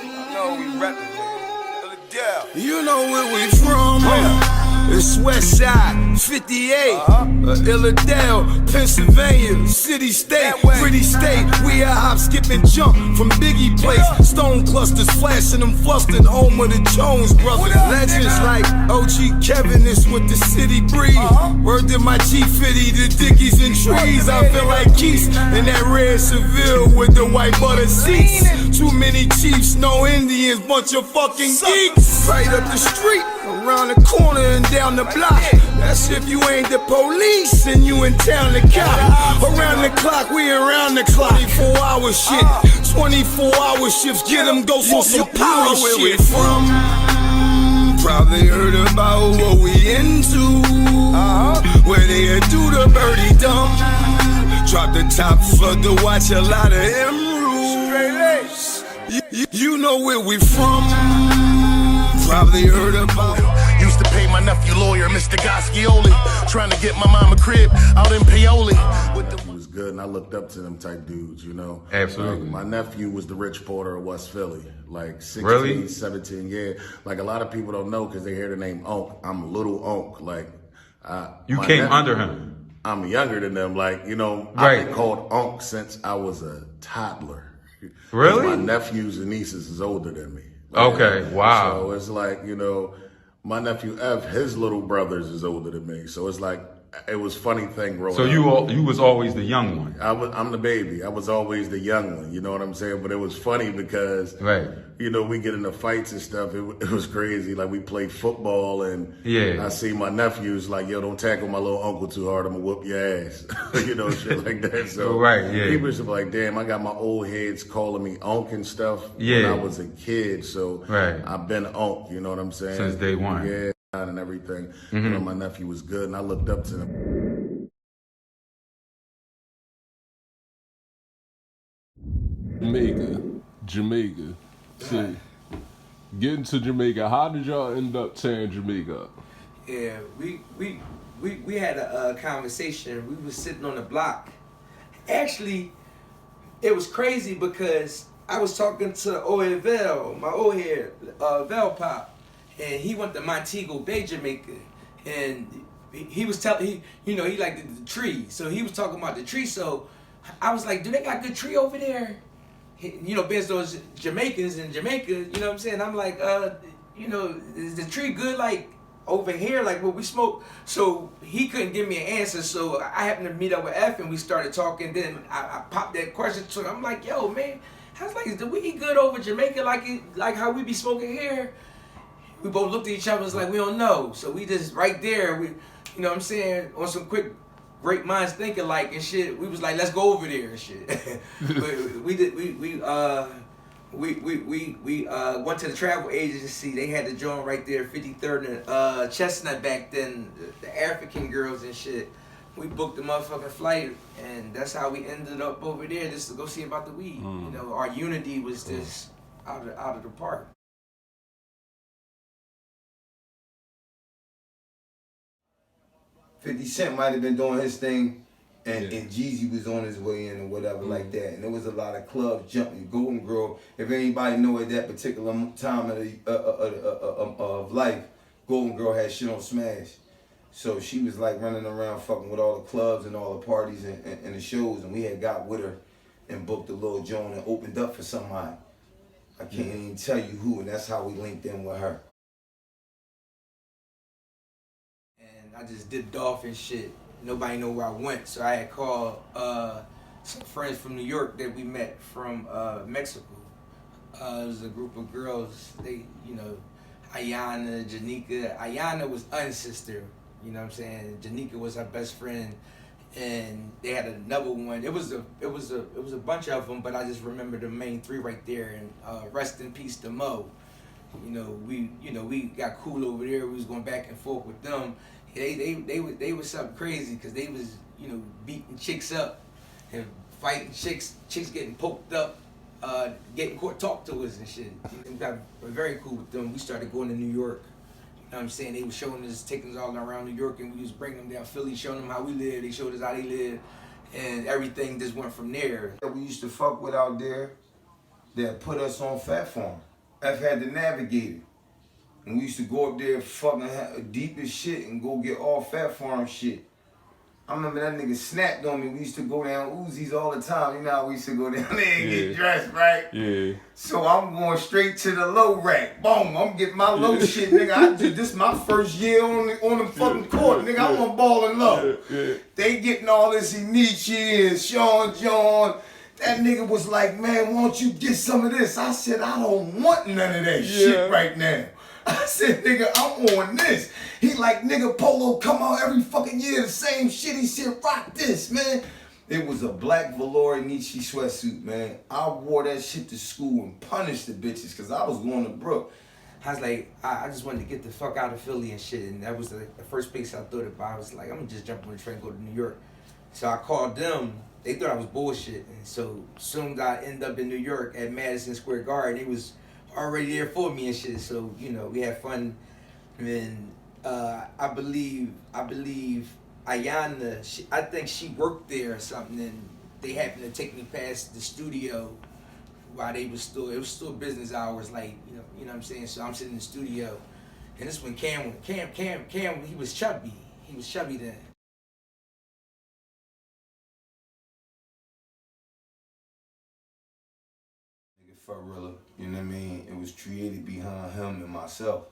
know we reppin', man. Philadelphia. You know where we from, It's West Side, 58, Illadelph, Pennsylvania, city, state, pretty state. We a hop, skip, and jump from Biggie Place. Stone clusters flashing them flustered, home of the Jones brothers. Legends like OG Kevin is with the city breed. Word to my G50, the Dickies and trees. I feel like Keith in that red Seville with the white butter seats. Too many chiefs, no Indians, bunch of fucking geeks. Right up the street, around the corner and down the block. That's if you ain't the police and you in town to cop. Around the clock, we around the clock. 24-hour shit, 24-hour shifts. Get them ghosts on some power shit. Where we from? Probably heard about what we into. Where they do the birdie dump. Drop the top flood to watch a lot of emeralds. You know where we from? Probably heard about it. Used to pay my nephew lawyer, Mr. Goscioli, trying to get my mama crib out in Paoli. He was good, and I looked up to them type dudes, you know. Absolutely. Like, my nephew was the Rich Porter of West Philly, like 16, really? 17, yeah. Like a lot of people don't know because they hear the name Unk. I'm Little Unk. Like, you came under him. I'm younger than them. Like, you know, right. I've been called Unk since I was a toddler. Really? My nephews and nieces is older than me. Like, okay, wow. So it's like, you know, my nephew F, his little brothers is older than me. So it's like, it was funny thing growing up. So you was always the young one. I'm the baby. I was always the young one. You know what I'm saying? But it was funny because, right. You know, we get into fights and stuff. It was crazy. Like we played football and I see my nephews like, yo, don't tackle my little uncle too hard. I'm gonna whoop your ass. You know, shit like that. So people used to be like, damn, I got my old heads calling me Unk and stuff when I was a kid. So I've been Unk. You know what I'm saying? Since day one. Yeah. And everything. You know, my nephew was good, and I looked up to him. Jamaica. See, getting to Jamaica. How did y'all end up tearing Jamaica up? Yeah, we had a conversation. We was sitting on the block. Actually, it was crazy because I was talking to Oevel, my old head, Vel Pop. And he went to Montego Bay, Jamaica, and he was telling, he liked the tree, so he was talking about the tree. So I was like, do they got good tree over there? You know, being those Jamaicans in Jamaica, you know what I'm saying? I'm like, you know, is the tree good like over here, like what we smoke? So he couldn't give me an answer. So I happened to meet up with F, and we started talking. Then I popped that question to him. I'm like, yo, man, I was like, do we eat good over Jamaica like how we be smoking here? We both looked at each other and was like, we don't know. So we just right there, you know what I'm saying, on some quick great minds thinking like and shit, we was like, let's go over there and shit. we went to the travel agency. They had the joint right there, 53rd and Chestnut back then, the African girls and shit. We booked the motherfucking flight, and that's how we ended up over there, just to go see about the weed. You know, our unity was just out of the park. 50 Cent might have been doing his thing, and Jeezy was on his way in or whatever like that. And there was a lot of clubs jumping. Golden Girl, if anybody know at that particular time of life, Golden Girl had shit on Smash. So she was like running around fucking with all the clubs and all the parties and the shows. And we had got with her and booked a little joint and opened up for somebody. I can't even tell you who, and that's how we linked in with her. I just dipped off and shit. Nobody knew where I went, so I had called some friends from New York that we met from Mexico. It was a group of girls. They, you know, Ayana, Janika. Ayana was Un's sister. You know what I'm saying? Janika was her best friend, and they had another one. It was a bunch of them, but I just remember the main three right there. And rest in peace to Mo. You know, we got cool over there. We was going back and forth with them. They was something crazy because they was, you know, beating chicks up and fighting chicks getting poked up, getting caught, talk to us and shit. We got very cool with them. We started going to New York. You know what I'm saying? They was showing us, taking us all around New York, and we was bringing them down Philly, showing them how we live. They showed us how they live, and everything just went from there. We used to fuck with out there, that put us on Fat Farm. F had the Navigator. And we used to go up there fucking deep as shit and go get all Fat Farm shit. I remember that nigga snapped on me. We used to go down Uzis all the time. You know how we used to go down there and get dressed, right? Yeah. So I'm going straight to the low rack. Boom, I'm getting my low shit, nigga. I did this my first year on the fucking court, nigga. I want balling low. They getting all this Inichi and Sean John. That nigga was like, man, why don't you get some of this? I said, I don't want none of that shit right now. I said, nigga, I'm on this. He like, nigga, Polo come out every fucking year, the same shit. He said, rock this, man. It was a black velour Nietzsche sweatsuit, man. I wore that shit to school and punished the bitches because I was going to Brook. I was like, I just wanted to get the fuck out of Philly and shit, and that was the first place I thought about. I was like, I'm gonna just jump on the train and go to New York. So I called them. They thought I was bullshit, and so soon I ended up in New York at Madison Square Garden. It was already there for me and shit. So you know, we had fun. And I believe Ayana, I think she worked there or something, and they happened to take me past the studio while it was still business hours, like you know what I'm saying. So I'm sitting in the studio, and this when Cam, he was chubby. He was chubby then. Farilla, you know what I mean? It was created behind him and myself.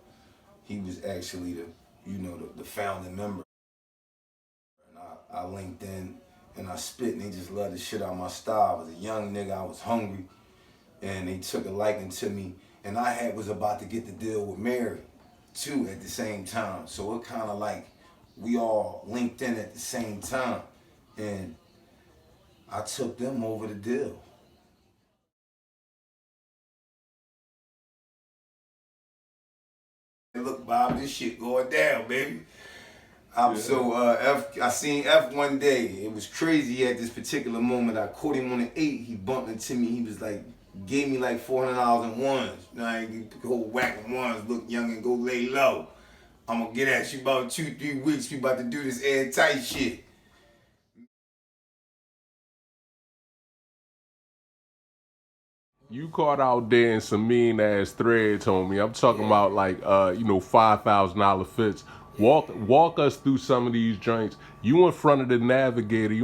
He was actually the founding member. And I linked in and I spit, and they just loved the shit out of my style. I was a young nigga, I was hungry, and they took a liking to me. And I was about to get the deal with Mary too at the same time. So it kind of like we all linked in at the same time, and I took them over the deal. Look, Bob, this shit going down, baby. I seen F one day. It was crazy at this particular moment. I caught him on the 8. He bumped into me. He was like, gave me like $400 in ones. Like, you go whack in ones, look young and go lay low. I'm gonna get at you about 2-3 weeks. We about to do this airtight shit. You caught out there in some mean ass threads, homie. I'm talking about like $5,000 fits. Walk us through some of these joints. You in front of the Navigator.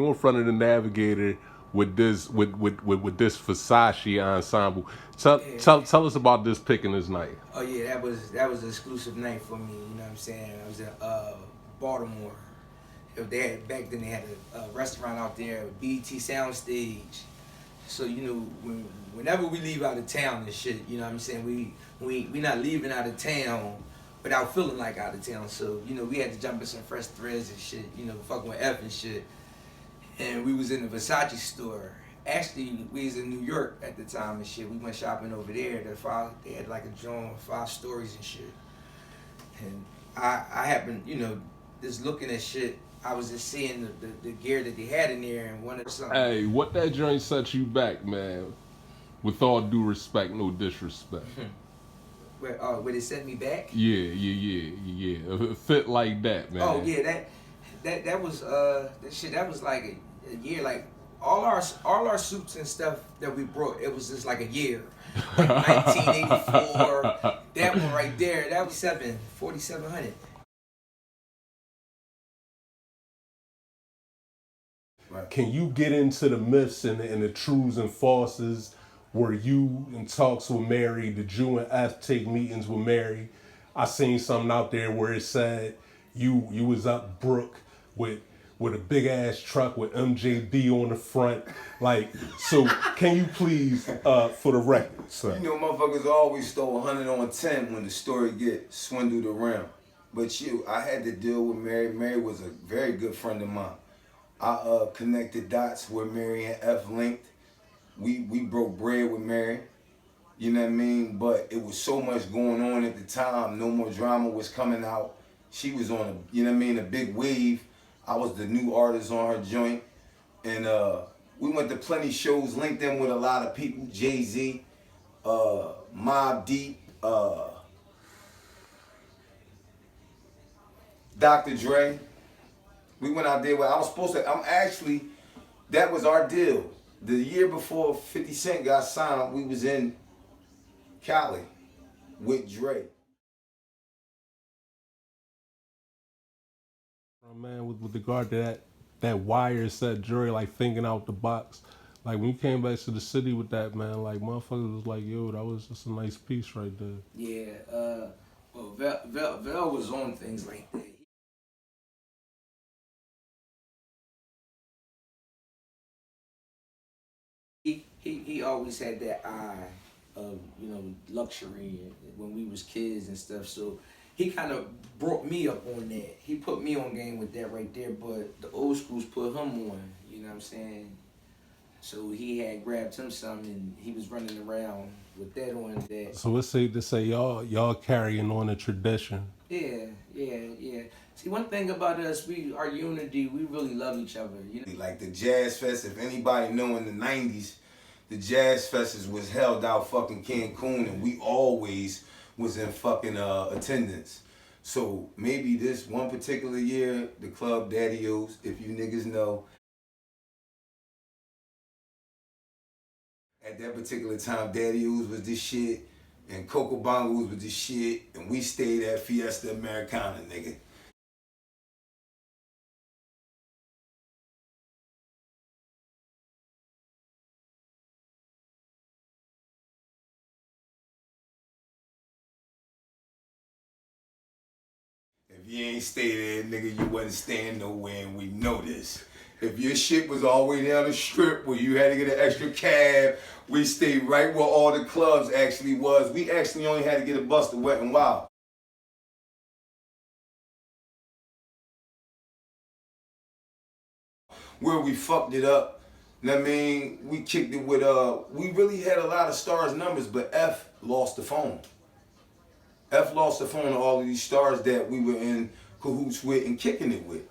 With this Versace ensemble. Tell us about this pick in this night. Oh yeah, that was an exclusive night for me. You know what I'm saying? I was in Baltimore. Back then they had a restaurant out there, BET Soundstage. So whenever we leave out of town and shit, you know what I'm saying, we not leaving out of town without feeling like out of town. So we had to jump in some fresh threads and shit, fucking with F and shit. And we was in the Versace store. Actually, we was in New York at the time and shit. We went shopping over there. They had like a joint with 5 stories and shit. And I happened, just looking at shit. I was just seeing the gear that they had in there and wanted something. Hey, what that joint set you back, man? With all due respect, no disrespect. Where they set me back? Yeah. A fit like that, man. Oh yeah, that was that shit. That was like a year. Like all our suits and stuff that we brought, it was just like a year. Like 1984. That one right there, that was 4,700. Can you get into the myths and the truths and falses? Were you in talks with Mary? Did you and F take meetings with Mary? I seen something out there where it said you was up Brook with a big ass truck with MJB on the front. Like, so can you please, for the record, sir? Motherfuckers always stole 100 on 10 when the story get swindled around. But I had to deal with Mary. Mary was a very good friend of mine. I connected dots where Mary and F linked. We broke bread with Mary, you know what I mean? But it was so much going on at the time. No More Drama was coming out. She was on a big wave. I was the new artist on her joint. And we went to plenty shows, linked in with a lot of people, Jay-Z, Mobb Deep, Dr. Dre. We went out there where that was our deal. the year before 50 Cent got signed, we was in Cali with Dre. Man, with regard to that wire set, Dre, like thinking out the box. Like when you came back to the city with that, man, like motherfuckers was like, yo, that was just a nice piece right there. Yeah, well, Vel was on things like that. He always had that eye of, you know, luxury when we was kids and stuff. So he kind of brought me up on that. He put me on game with that right there, but the old schools put him on, you know what I'm saying? So he had grabbed him something and he was running around with that on that. So it's safe to say y'all carrying on a tradition. Yeah. See, one thing about us, our unity, we really love each other, you know? Like the Jazz Fest, if anybody know in the 90s, the Jazz Fest was held out fucking Cancun and we always was in fucking attendance. So maybe this one particular year, the club Daddy-O's, if you niggas know, at that particular time, Daddy-O's was this shit and Coco Bongos was this shit and we stayed at Fiesta Americana, nigga. If you ain't stay there, nigga, you wasn't staying nowhere, and we know this. If your shit was all the way down the strip where you had to get an extra cab, we stayed right where all the clubs actually was. We actually only had to get a bus to Wet n Wild. Where we fucked it up, I mean, we kicked it with, we really had a lot of stars numbers, but F lost the phone. F lost the phone to all of these stars that we were in cahoots with and kicking it with.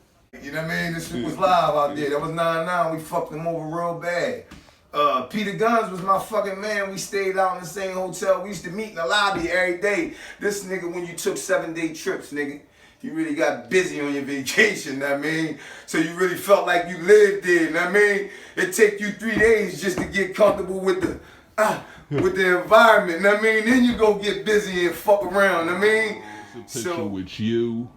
You know what I mean? This shit was live out there. That was 9-9. We fucked them over real bad. Peter Guns was my fucking man. We stayed out in the same hotel. We used to meet in the lobby every day. This nigga, when you took 7-day trips, nigga, you really got busy on your vacation, know what I mean? So you really felt like you lived there, know what I mean? It take you 3 days just to get comfortable with the environment, know what I mean? Then you go get busy and fuck around, know what I mean? It's a picture with you,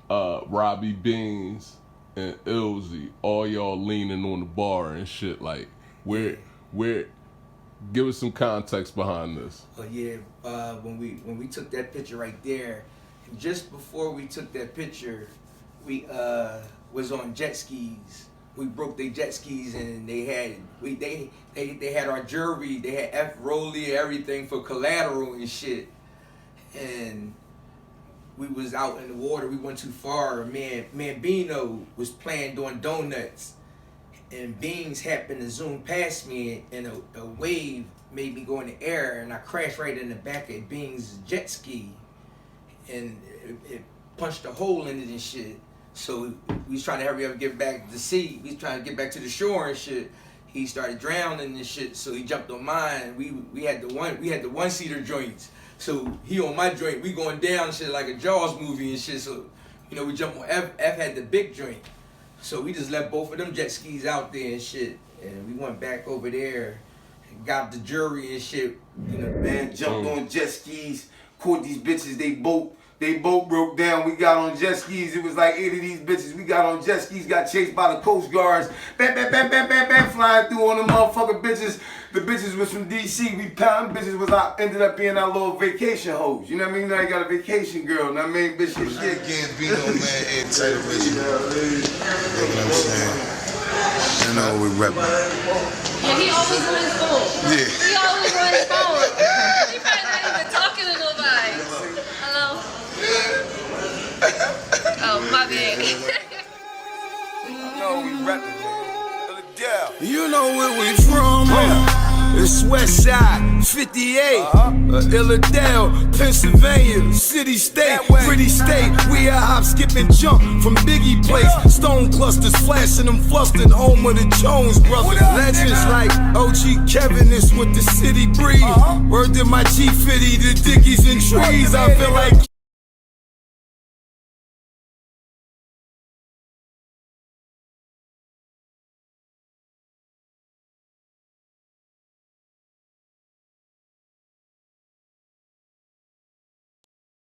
Robbie Beans, and Ilzy, all y'all leaning on the bar and shit. Like, where? Give us some context behind this. Oh yeah, when we took that picture right there, just before we took that picture, we was on jet skis. We broke their jet skis and they had our jewelry, they had F Rolly, everything for collateral and shit. And we was out in the water, we went too far. Man Bino was playing doing donuts. And Beans happened to zoom past me and a wave made me go in the air and I crashed right in the back of Beans' jet ski. And it punched a hole in it and shit. So we was trying to hurry up and get back to the sea. We was trying to get back to the shore and shit. He started drowning and shit, so he jumped on mine. We had the one-seater joints. So he on my joint, we going down and shit like a Jaws movie and shit. So, you know, we jumped on F had the big joint. So we just left both of them jet skis out there and shit. And we went back over there and got the jury and shit. You know, man, jumped on jet skis, caught these bitches, they boat broke down. We got on jet skis. It was like 8 of these bitches. We got on jet skis, got chased by the Coast Guards. Bam, bam, bam, bam, bam, bam, flying through on the motherfucking bitches. The bitches was from DC. We pound bitches ended up being our little vacation hoes. You know what I mean? Now you got a vacation girl. You know what I mean? Bitch, shit. Gambino, man, Airtight original. You know what I'm saying? You know we rep. Yeah, he always on his phone. Yeah. He always on his phone. He probably not even talking to nobody. Hello? Oh, my bad. You know we reppin', man. Philadelphia. You know where we from, It's West Side, 58, Illadelph, Pennsylvania, city, state, pretty state. We a hop, skip, and jump from Biggie Place. Stone clusters flashing them flustered, home of the Jones brothers. Legends like OG Kevin is what the city breed. Word to my G50, the Dickies and trees. I feel like